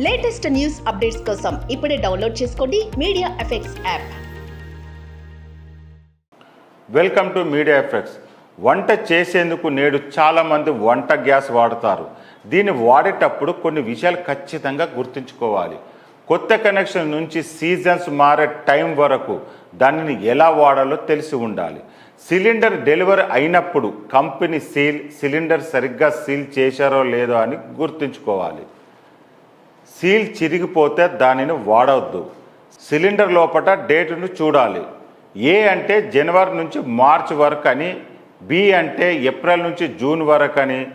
Latest news updates కోసం ఇప్పుడే download చేసుకోండి media effects app. Welcome to media effects. వంట చేసేందుకు నేడు చాలామంది వంట గ్యాస్ వాడతారు. దీన్ని వాడేటప్పుడు కొన్ని విషయాలు ఖచ్చితంగా గుర్తుంచుకోవాలి. కొత్త కనెక్షన్ నుంచి సీజన్స్ మారే టైం వరకు దానిని ఎలా వాడాలో తెలిసి ఉండాలి. సిలిండర్ డెలివరీ అయినప్పుడు కంపెనీ సిలిండర్ సరిగ్గా సీల్ చేశారో లేదో అని గుర్తుంచుకోవాలి. సీల్ చిరిగిపోతే దానిని వాడవద్దు. సిలిండర్ లోపల డేటును చూడాలి. ఏ అంటే జనవరి నుంచి మార్చి వరకు అని, బి అంటే ఏప్రిల్ నుంచి జూన్ వరకు అని,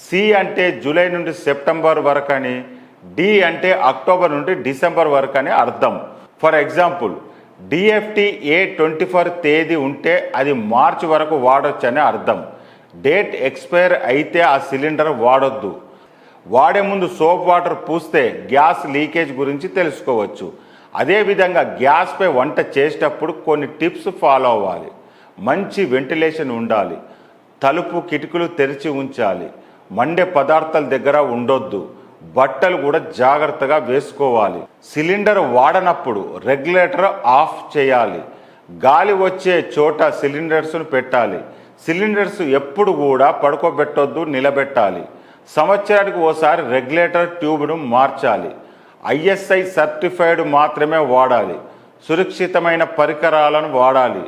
సి అంటే జూలై నుండి సెప్టెంబర్ వరకు అని, డి అంటే అక్టోబర్ నుండి డిసెంబర్ వరకు అని అర్థం. ఫర్ ఎగ్జాంపుల్, DFT A24 తేదీ ఉంటే అది మార్చి వరకు వాడొచ్చని అర్థం. డేట్ ఎక్స్పైర్ అయితే ఆ సిలిండర్ వాడొద్దు. వాడే ముందు సోప్ వాటర్ పూస్తే గ్యాస్ లీకేజ్ గురించి తెలుసుకోవచ్చు. అదేవిధంగా గ్యాస్పై వంట చేసేటప్పుడు కొన్ని టిప్స్ ఫాలో అవ్వాలి. మంచి వెంటిలేషన్ ఉండాలి. తలుపు కిటికీలు తెరిచి ఉంచాలి. మండే పదార్థాల దగ్గర ఉండొద్దు. బట్టలు కూడా జాగ్రత్తగా వేసుకోవాలి. సిలిండర్ వాడనప్పుడు రెగ్యులేటర్ ఆఫ్ చేయాలి. గాలి వచ్చే చోట సిలిండర్స్ను పెట్టాలి. సిలిండర్స్ ఎప్పుడు కూడా పడుకోబెట్టొద్దు, నిలబెట్టాలి. సంవత్సరానికి ఓసారి రెగ్యులేటర్ ట్యూబ్ను మార్చాలి. ISI సర్టిఫైడ్ మాత్రమే వాడాలి. సురక్షితమైన పరికరాలను వాడాలి.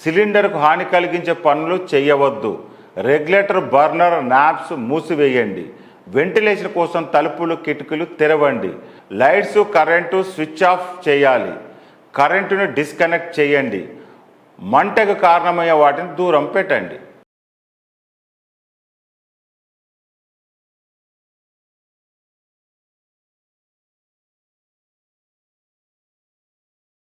సిలిండర్కు హాని కలిగించే పనులు చేయవద్దు. రెగ్యులేటర్ బర్నర్ నాబ్స్ మూసివేయండి. వెంటిలేషన్ కోసం తలుపులు కిటికీలు తెరవండి. లైట్స్ కరెంటు స్విచ్ ఆఫ్ చేయాలి. కరెంటును డిస్కనెక్ట్ చేయండి. మంటకు కారణమయ్యే వాటిని దూరం పెట్టండి.